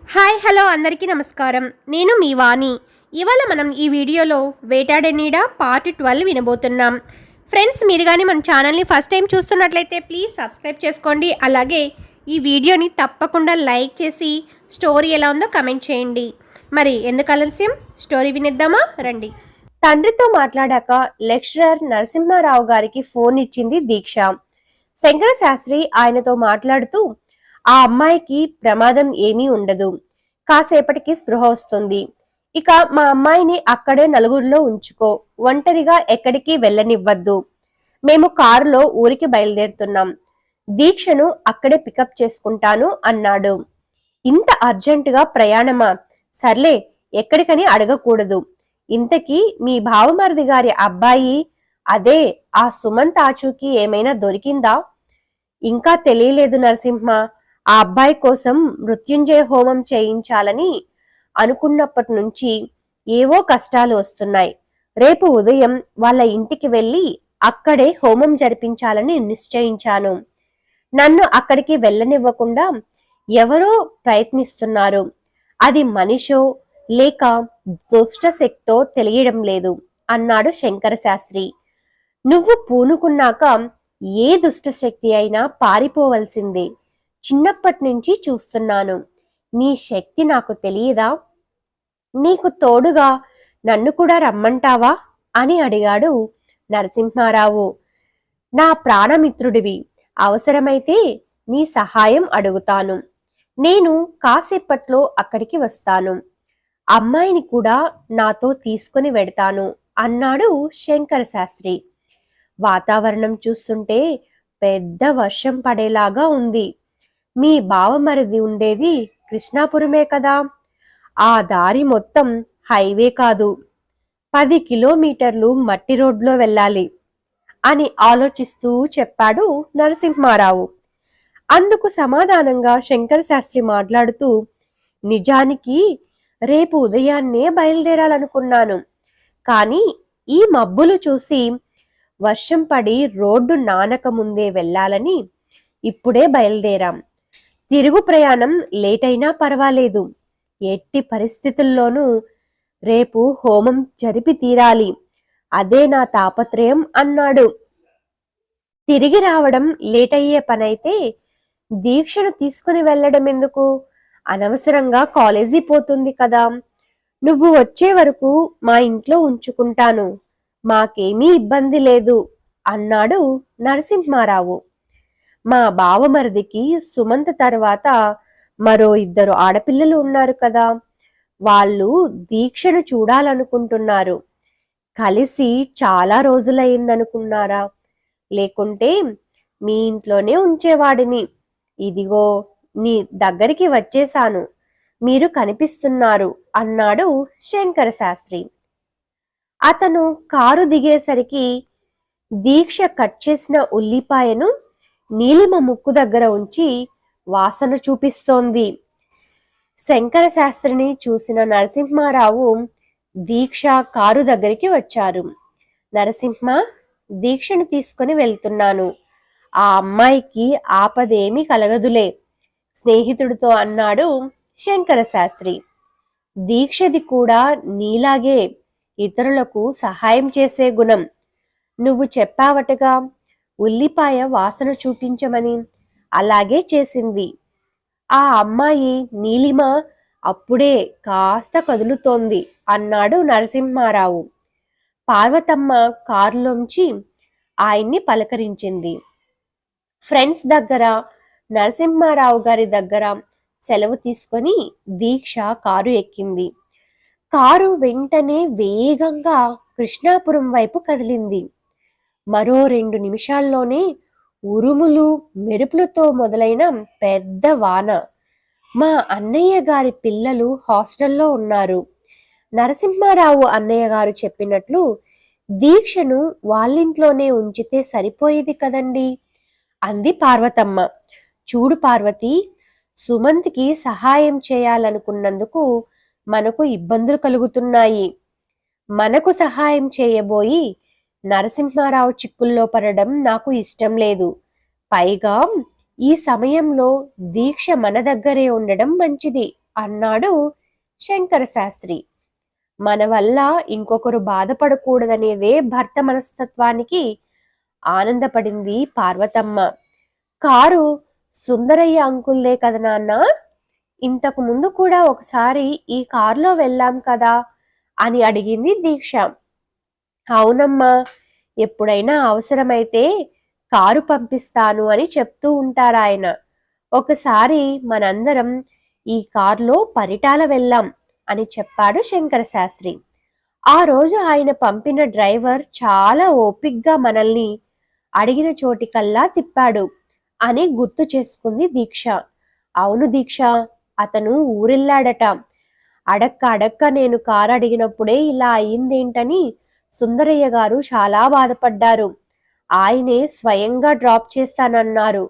Hi hello అందరికీ నమస్కారం. నేను మీ వాణి. ఇవాళ మనం ఈ వీడియోలో వేటాడే నీడ పార్ట్ 12 వినబోతున్నాం. ఫ్రెండ్స్, మీరు కానీ మన ఛానల్ని ఫస్ట్ టైం చూస్తున్నట్లయితే ప్లీజ్ సబ్స్క్రైబ్ చేసుకోండి. అలాగే ఈ వీడియోని తప్పకుండా లైక్ చేసి స్టోరీ ఎలా ఉందో కమెంట్ చేయండి. మరి ఎందుకు ఆలస్యం, స్టోరీ వినిద్దామా రండి. తండ్రితో మాట్లాడాక లెక్చరర్ నరసింహారావు గారికి ఫోన్ ఇచ్చింది దీక్ష. శంకర శాస్త్రి ఆయనతో మాట్లాడుతూ, ఆ అమ్మాయికి ప్రమాదం ఏమీ ఉండదు, కాసేపటికి స్పృహ వస్తుంది. ఇక మా అమ్మాయిని అక్కడే నలుగురిలో ఉంచుకో, ఒంటరిగా ఎక్కడికి వెళ్ళనివ్వద్దు. మేము కారులో ఊరికి బయలుదేరుతున్నాం. దీక్షను అక్కడే పికప్ చేసుకుంటాను అన్నాడు. ఇంత అర్జెంటుగా ప్రయాణమా? సర్లే, ఎక్కడికని అడగకూడదు. ఇంతకీ మీ బావమరిది గారి అబ్బాయి, అదే ఆ సుమంత్ ఆచూకీ ఏమైనా దొరికిందా? ఇంకా తెలియలేదు నరసింహ. ఆ అబ్బాయి కోసం మృత్యుంజయ హోమం చేయించాలని అనుకున్నప్పటి నుంచి ఏవో కష్టాలు వస్తున్నాయి. రేపు ఉదయం వాళ్ళ ఇంటికి వెళ్ళి అక్కడే హోమం జరిపించాలని నిశ్చయించాను. నన్ను అక్కడికి వెళ్ళనివ్వకుండా ఎవరో ప్రయత్నిస్తున్నారు. అది మనిషో లేక దుష్ట శక్తో తెలియడం లేదు అన్నాడు శంకర శాస్త్రి. నువ్వు పూనుకున్నాక ఏ దుష్టశక్తి అయినా పారిపోవలసిందే. చిన్నప్పటి నుంచి చూస్తున్నాను. నీ శక్తి నాకు తెలియదా? నీకు తోడుగా నన్ను కూడా రమ్మంటావా అని అడిగాడు నరసింహారావు. నా ప్రాణమిత్రుడివి, అవసరమైతే నీ సహాయం అడుగుతాను. నేను కాసేపట్లో అక్కడికి వస్తాను. అమ్మాయిని కూడా నాతో తీసుకుని వెడతాను అన్నాడు శంకర శాస్త్రి. వాతావరణం చూస్తుంటే పెద్ద వర్షం పడేలాగా ఉంది. మీ బావమరిది ఉండేది కృష్ణాపురమే కదా? ఆ దారి మొత్తం హైవే కాదు, 10 కిలోమీటర్లు మట్టి రోడ్లో వెళ్ళాలి అని ఆలోచిస్తూ చెప్పాడు నరసింహారావు. అందుకు సమాధానంగా శంకర శాస్త్రి మాట్లాడుతూ, నిజానికి రేపు ఉదయాన్నే బయలుదేరాలనుకున్నాను. కానీ ఈ మబ్బులు చూసి వర్షం పడి రోడ్డు నానక ముందే వెళ్ళాలని ఇప్పుడే బయలుదేరాం. తిరుగు ప్రయాణం లేట్ అయినా పర్వాలేదు. ఎట్టి పరిస్థితుల్లోనూ రేపు హోమం జరిపి తీరాలి. అదే నా తాపత్రయం అన్నాడు. తిరిగి రావడం లేట్ అయ్యే పనైతే దీక్షను తీసుకుని వెళ్ళడం ఎందుకు? అనవసరంగా కాలేజీ పోతుంది కదా. నువ్వు వచ్చే వరకు మా ఇంట్లో ఉంచుకుంటాను, మాకేమీ ఇబ్బంది లేదు అన్నాడు నరసింహారావు. మా బావమరిదికి సుమంత్ తర్వాత మరో 2 ఆడపిల్లలు ఉన్నారు కదా. వాళ్ళు దీక్షను చూడాలనుకుంటున్నారు. కలిసి చాలా రోజులయ్యిందనుకున్నారా? లేకుంటే మీ ఇంట్లోనే ఉంచేవాడిని. ఇదిగో నీ దగ్గరికి వచ్చేశాను, మీరు కనిపిస్తున్నారు అన్నాడు శంకర శాస్త్రి. అతను కారు దిగేసరికి దీక్ష కట్ చేసిన ఉల్లిపాయను నీలిమ ముక్కు దగ్గర ఉంచి వాసన చూపిస్తోంది. శంకర శాస్త్రిని చూసిన నరసింహారావు దీక్ష కారు దగ్గరికి వచ్చారు. నరసింహ, దీక్షను తీసుకుని వెళ్తున్నాను. ఆ అమ్మాయికి ఆపదేమీ కలగదులే, స్నేహితుడితో అన్నాడు శంకర శాస్త్రి. దీక్షది కూడా నీలాగే ఇతరులకు సహాయం చేసే గుణం. నువ్వు చెప్పావటగా ఉల్లిపాయ వాసన చూపించమని, అలాగే చేసింది. ఆ అమ్మాయి నీలిమ అప్పుడే కాస్త కదులుతోంది అన్నాడు నరసింహారావు. పార్వతమ్మ కారులోంచి ఆయన్ని పలకరించింది. ఫ్రెండ్స్ దగ్గర, నరసింహారావు గారి దగ్గర సెలవు తీసుకొని దీక్ష కారు ఎక్కింది. కారు వెంటనే వేగంగా కృష్ణాపురం వైపు కదిలింది. మరో 2 నిమిషాల్లోనే ఉరుములు మెరుపులతో మొదలైన పెద్ద వాన. మా అన్నయ్య గారి పిల్లలు హాస్టల్లో ఉన్నారు. నరసింహారావు అన్నయ్య గారు చెప్పినట్లు దీక్షను వాళ్ళింట్లోనే ఉంచితే సరిపోయేది కదండి అంది పార్వతమ్మ. చూడు పార్వతి, సుమంత్కి సహాయం చేయాలనుకున్నందుకు మనకు ఇబ్బందులు కలుగుతున్నాయి. మనకు సహాయం చేయబోయి నరసింహారావు చిక్కుల్లో పడడం నాకు ఇష్టం లేదు. పైగా ఈ సమయంలో దీక్ష మన దగ్గరే ఉండడం మంచిది అన్నాడు శంకర శాస్త్రి. మన వల్ల ఇంకొకరు బాధపడకూడదనేదే భర్త మనస్తత్వానికి ఆనందపడింది పార్వతమ్మ. కారు సుందరయ్య అంకుల్దే కదా నాన్న? ఇంతకు ముందు కూడా ఒకసారి ఈ కారులో వెళ్ళాం కదా అని అడిగింది దీక్ష. అవునమ్మా, ఎప్పుడైనా అవసరమైతే కారు పంపిస్తాను అని చెప్తూ ఉంటారాయన. ఒకసారి మనందరం ఈ కారులో పరిటాల వెళ్ళాం అని చెప్పాడు శంకర శాస్త్రి. ఆ రోజు ఆయన పంపిన డ్రైవర్ చాలా ఓపిగ్గా మనల్ని అడిగిన చోటికల్లా తిప్పాడు అని గుర్తు చేసుకుంది దీక్ష. అవును దీక్ష, అతను ఊరెళ్ళాడట. అడక్క అడక్క నేను కారు అడిగినప్పుడే ఇలా అయిందేంటని సుందరయ్య గారు చాలా బాధపడ్డారు. ఆయనే స్వయంగా డ్రాప్ చేస్తానన్నారు.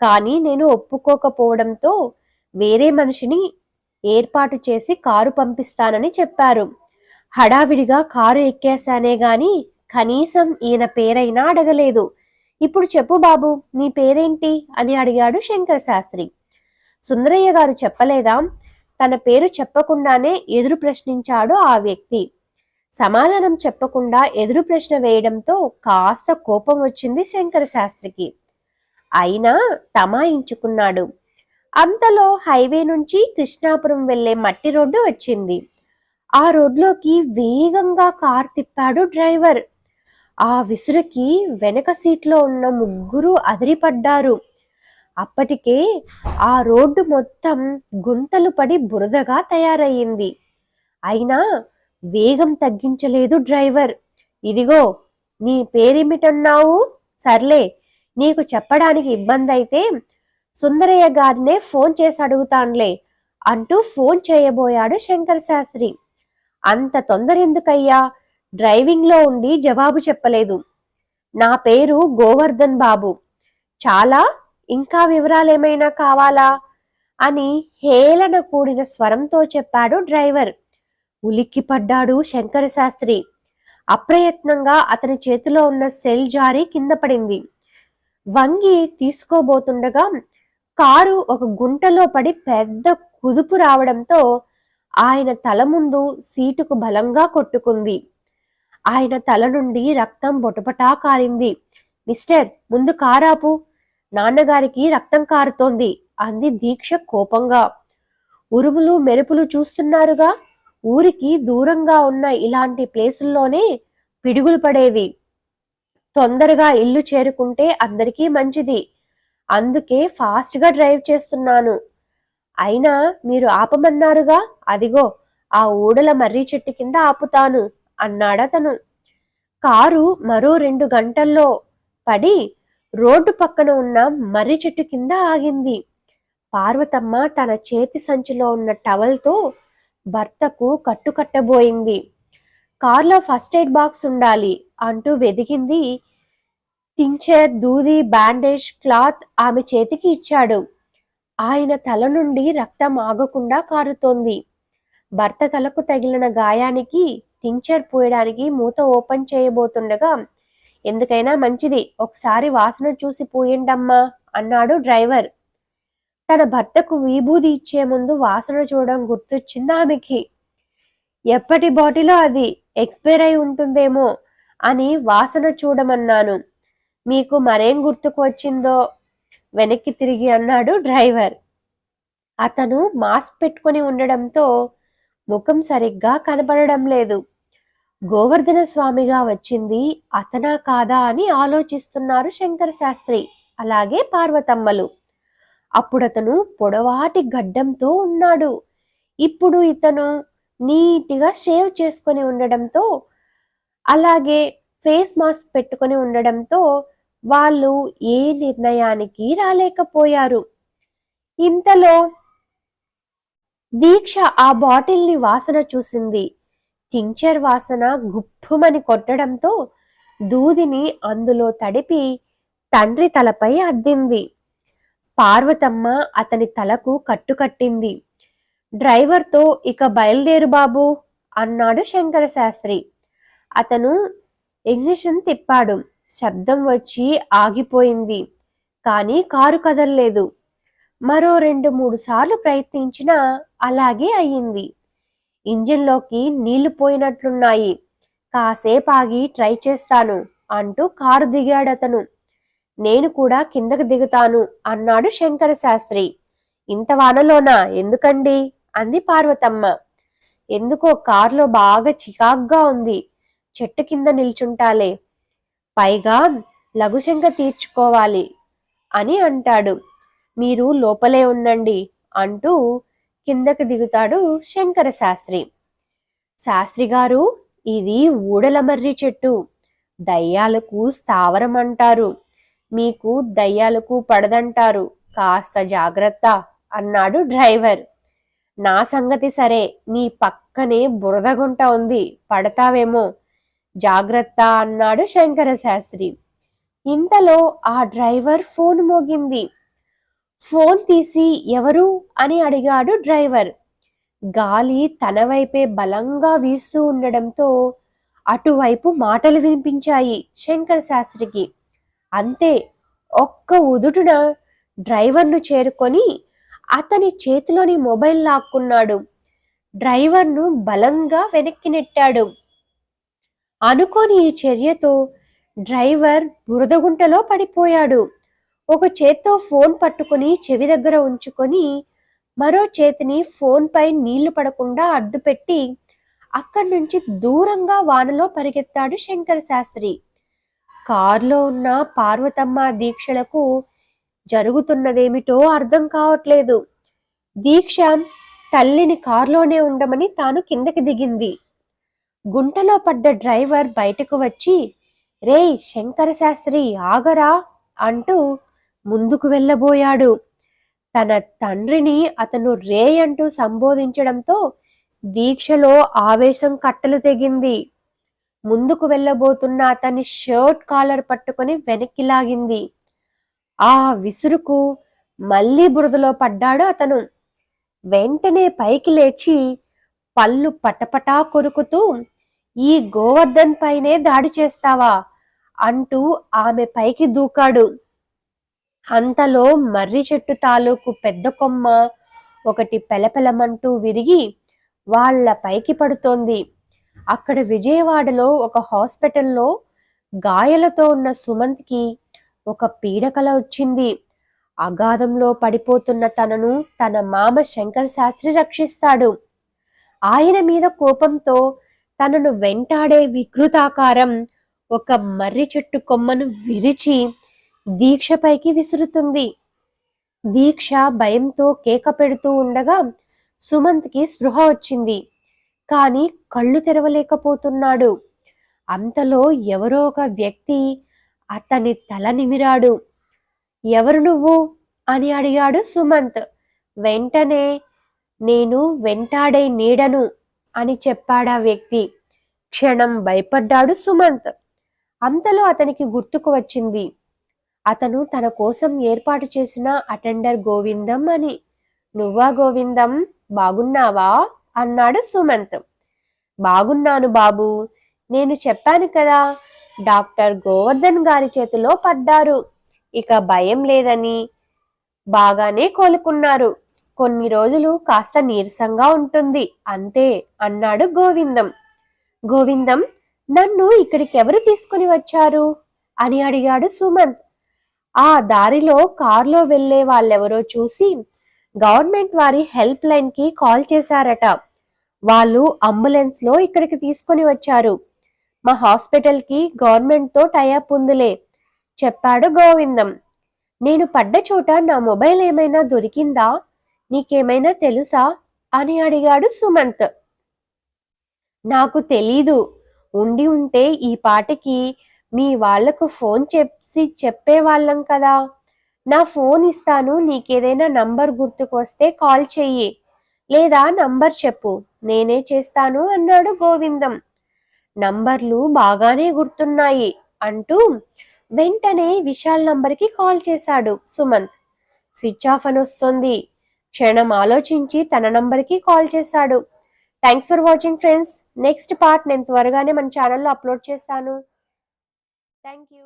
కానీ నేను ఒప్పుకోకపోవడంతో వేరే మనిషిని ఏర్పాటు చేసి కారు పంపిస్తానని చెప్పారు. హడావిడిగా కారు ఎక్కేశానే గాని కనీసం ఈయన పేరైనా అడగలేదు. ఇప్పుడు చెప్పు బాబు, నీ పేరేంటి అని అడిగాడు శంకర శాస్త్రి. సుందరయ్య గారు చెప్పలేదా? తన పేరు చెప్పకుండానే ఎదురు ప్రశ్నించాడు ఆ వ్యక్తి. సమాధానం చెప్పకుండా ఎదురు ప్రశ్న వేయడంతో కాస్త కోపం వచ్చింది శంకర శాస్త్రికి. అయినా తమాయించుకున్నాడు. అంతలో హైవే నుంచి కృష్ణాపురం వెళ్లే మట్టి రోడ్డు వచ్చింది. ఆ రోడ్లోకి వేగంగా కారు తిప్పాడు డ్రైవర్. ఆ విసురుకి వెనక సీట్లో ఉన్న ముగ్గురు అదిరిపడ్డారు. అప్పటికే ఆ రోడ్డు మొత్తం గుంతలు పడి బురదగా తయారయ్యింది. అయినా వేగం తగ్గించలేదు డ్రైవర్. ఇదిగో, నీ పేరేమిటన్నావు? సర్లే, నీకు చెప్పడానికి ఇబ్బంది అయితే సుందరయ్య గారినే ఫోన్ చేసి అడుగుతాన్లే అంటూ ఫోన్ చేయబోయాడు శంకర శాస్త్రి. అంత తొందర ఎందుకయ్యా? డ్రైవింగ్లో ఉండి జవాబు చెప్పలేదు. నా పేరు గోవర్ధన్ బాబు. చాలా? ఇంకా వివరాలేమైనా కావాలా అని హేళన కూడిన స్వరంతో చెప్పాడు డ్రైవర్. ఉలిక్కిపడ్డాడు శంకర శాస్త్రి. అప్రయత్నంగా అతని చేతిలో ఉన్న సెల్ జారి కింద పడింది. వంగి తీసుకోబోతుండగా కారు ఒక గుంటలో పడి పెద్ద కుదుపు రావడంతో ఆయన తల ముందు సీటుకు బలంగా కొట్టుకుంది. ఆయన తల నుండి రక్తం బొటపటా కారింది. మిస్టర్, ముందు కారాపు, నాన్నగారికి రక్తం కారుతోంది అంది దీక్ష కోపంగా. ఉరుములు మెరుపులు చూస్తున్నారుగా, ఊరికి దూరంగా ఉన్న ఇలాంటి ప్లేసుల్లోనే పిడుగులు పడేవి. తొందరగా ఇల్లు చేరుకుంటే అందరికీ మంచిది. అందుకే ఫాస్ట్గా డ్రైవ్ చేస్తున్నాను. అయినా మీరు ఆపమన్నారుగా, అదిగో ఆ ఊడల మర్రి చెట్టు కింద ఆపుతాను అన్నాడతను. కారు మరో 2 గంటల్లో పడి రోడ్డు పక్కన ఉన్న మర్రి చెట్టు కింద ఆగింది. పార్వతమ్మ తన చేతి సంచిలో ఉన్న టవల్తో భర్తకు కట్టుకట్టబోయింది. కార్లో ఫస్ట్ ఎయిడ్ బాక్స్ ఉండాలి అంటూ వెదిగింది. టించర్, దూది, బ్యాండేజ్, క్లాత్ ఆమె చేతికి ఇచ్చాడు. ఆయన తల నుండి రక్తం ఆగకుండా కారుతోంది. భర్త తలకు తగిలిన గాయానికి టించర్ పోయడానికి మూత ఓపెన్ చేయబోతుండగా, ఎందుకైనా మంచిది ఒకసారి వాసన చూసి పోయిండమ్మా అన్నాడు డ్రైవర్. తన భర్తకు విభూది ఇచ్చే ముందు వాసన చూడడం గుర్తొచ్చింది ఆమెకి. ఎప్పటి బాటిలో అది, ఎక్స్పైర్ అయి ఉంటుందేమో అని వాసన చూడమన్నాను. మీకు మరేం గుర్తుకు వచ్చిందో వెనక్కి తిరిగి అన్నాడు డ్రైవర్. అతను మాస్క్ పెట్టుకుని ఉండడంతో ముఖం సరిగ్గా కనపడడం లేదు. గోవర్ధన స్వామిగా వచ్చింది అతనా కాదా అని ఆలోచిస్తున్నారు శంకర శాస్త్రి, అలాగే పార్వతమ్మలు. అప్పుడతను పొడవాటి గడ్డంతో ఉన్నాడు. ఇప్పుడు ఇతను నీట్గా షేవ్ చేసుకొని ఉండడంతో, అలాగే ఫేస్ మాస్క్ పెట్టుకొని ఉండడంతో వాళ్ళు ఏ నిర్ణయానికి రాలేకపోయారు. ఇంతలో దీక్ష ఆ బాటిల్ని వాసన చూసింది. టించర్ వాసన గుప్పుమని కొట్టడంతో దూదిని అందులో తడిపి తండ్రి తలపై అద్దింది. పార్వతమ్మ అతని తలకు కట్టుకట్టింది. డ్రైవర్తో ఇక బయలుదేరు బాబు అన్నాడు శంకర శాస్త్రి. అతను ఇంజక్షన్ తిప్పాడు. శబ్దం వచ్చి ఆగిపోయింది. కానీ కారు కదల్లేదు. మరో 2-3 సార్లు ప్రయత్నించినా అలాగే అయ్యింది. ఇంజిన్లోకి నీళ్లు పోయినట్లున్నాయి. కాసేపు ఆగి ట్రై చేస్తాను అంటూ కారు దిగాడతను. నేను కూడా కిందకి దిగుతాను అన్నాడు శంకర శాస్త్రి. ఇంత వానలోనా ఎందుకండి అంది పార్వతమ్మ. ఎందుకో కారులో బాగా చికాగ్గా ఉంది. చెట్టు కింద నిల్చుంటాలే. పైగా లఘుశంక తీర్చుకోవాలి అని అంటాడు. మీరు లోపలే ఉండండి అంటూ కిందకి దిగుతాడు శంకర శాస్త్రి. శాస్త్రి గారు, ఇది ఊడలమర్రి చెట్టు. దయ్యాలకు స్థావరం అంటారు. మీకు దయ్యాలకు పడదంటారు. కాస్త జాగ్రత్త అన్నాడు డ్రైవర్. నా సంగతి సరే, నీ పక్కనే బురదగుంట ఉంది, పడతావేమో, జాగ్రత్త అన్నాడు శంకర శాస్త్రి. ఇంతలో ఆ డ్రైవర్ ఫోన్ మోగింది. ఫోన్ తీసి ఎవరు అని అడిగాడు డ్రైవర్. గాలి తన వైపే బలంగా వీస్తూ ఉండడంతో అటువైపు మాటలు వినిపించాయి శంకర శాస్త్రికి. అంతే, ఒక్క ఉదుటున డ్రైవర్ను చేరుకొని అతని చేతిలోని మొబైల్ లాక్కున్నాడు. డ్రైవర్ను బలంగా వెనక్కి నెట్టాడు. అనుకోని ఈ చర్యతో డ్రైవర్ బురదగుంటలో పడిపోయాడు. ఒక చేత్తో ఫోన్ పట్టుకుని చెవి దగ్గర ఉంచుకొని మరో చేతిని ఫోన్ పై నీళ్లు పడకుండా అడ్డుపెట్టి అక్కడి నుంచి దూరంగా వానలో పరిగెత్తాడు శంకర శాస్త్రి. కారులో ఉన్న పార్వతమ్మ దీక్షలకు జరుగుతున్నదేమిటో అర్థం కావట్లేదు. దీక్ష తల్లిని కారులోనే ఉండమని తాను కిందకి దిగింది. గుంటలో పడ్డ డ్రైవర్ బయటకు వచ్చి, రేయ్ శంకర శాస్త్రి ఆగరా అంటూ ముందుకు వెళ్ళబోయాడు. తన తండ్రిని అతను రే అంటూ సంబోధించడంతో దీక్షలో ఆవేశం కట్టలు తెగింది. ముందుకు వెళ్ళబోతున్న అతని షర్ట్ కాలర్ పట్టుకొని వెనక్కి లాగింది. ఆ విసురుకు మళ్ళీ బురదలో పడ్డాడు అతను. వెంటనే పైకి లేచి పళ్ళు పటపటా కొరుకుతూ, ఈ గోవర్ధన్ పైనే దాడి చేస్తావా అంటూ ఆమె పైకి దూకాడు. అంతలో మర్రి చెట్టు తాలూకు పెద్ద కొమ్మ ఒకటి పెలపెలమంటూ విరిగి వాళ్ళ పైకి పడుతోంది. అక్కడ విజయవాడలో ఒక హాస్పిటల్లో గాయాలతో ఉన్న సుమంత్కి ఒక పీడకల వచ్చింది. అగాధంలో పడిపోతున్న తనను తన మామ శంకర శాస్త్రి రక్షిస్తాడు. ఆయన మీద కోపంతో తనను వెంటాడే వికృతాకారం ఒక మర్రి చెట్టు కొమ్మను విరిచి దీక్షపైకి విసురుతుంది. దీక్ష భయంతో కేక పెడుతూ ఉండగా సుమంత్కి స్పృహ వచ్చింది. కానీ కళ్ళు తెరవలేకపోతున్నాడు. అంతలో ఎవరో ఒక వ్యక్తి అతని తల నిమిరాడు. ఎవరు నువ్వు అని అడిగాడు సుమంత్. వెంటనే నేను వెంటాడే నీడను అని చెప్పాడా వ్యక్తి. క్షణం భయపడ్డాడు సుమంత్. అంతలో అతనికి గుర్తుకు వచ్చింది, అతను తన కోసం ఏర్పాటు చేసిన అటెండర్ గోవిందం అని. నువ్వా గోవిందం, బాగున్నావా అన్నాడు సుమంత్. బాగున్నాను బాబు, నేను చెప్పాను కదా, డాక్టర్ గోవర్ధన్ గారి చేతిలో పడ్డారు, ఇక భయం లేదని. బాగానే కోలుకున్నారు. కొన్ని రోజులు కాస్త నీరసంగా ఉంటుంది అంతే అన్నాడు గోవిందం. గోవిందం, నన్ను ఇక్కడికి ఎవరు తీసుకుని వచ్చారు అని అడిగాడు సుమంత్. ఆ దారిలో కారులో వెళ్లే వాళ్ళెవరో చూసి గవర్నమెంట్ వారి హెల్ప్ లైన్ కి కాల్ చేశారట. వాళ్ళు అంబులెన్స్ లో ఇక్కడికి తీసుకుని వచ్చారు. మా హాస్పిటల్ కి గవర్నమెంట్ తో టైఅప్ ఉందిలే చెప్పాడు గోవిందం. నేను పడ్డ చోట నా మొబైల్ ఏమైనా దొరికిందా, నీకేమైనా తెలుసా అని అడిగాడు సుమంత్. నాకు తెలీదు, ఉండి ఉంటే ఈ పాటికి మీ వాళ్లకు ఫోన్ చేసి చెప్పేవాళ్ళం కదా. నా ఫోన్ ఇస్తాను, నీకేదైనా నంబర్ గుర్తుకు వస్తే కాల్ చెయ్యి, లేదా నంబర్ చెప్పు, నేనే చేస్తాను అన్నాడు గోవిందం. నంబర్లు బాగానే గుర్తున్నాయి అంటూ వెంటనే విశాల్ నంబర్కి కాల్ చేశాడు సుమంత్. స్విచ్ ఆఫ్ అని వస్తుంది. క్షణం ఆలోచించి తన నంబర్కి కాల్ చేశాడు. Thanks for watching friends. Next part నేను త్వరగానే మన ఛానల్లో అప్లోడ్ చేస్తాను. Thank you.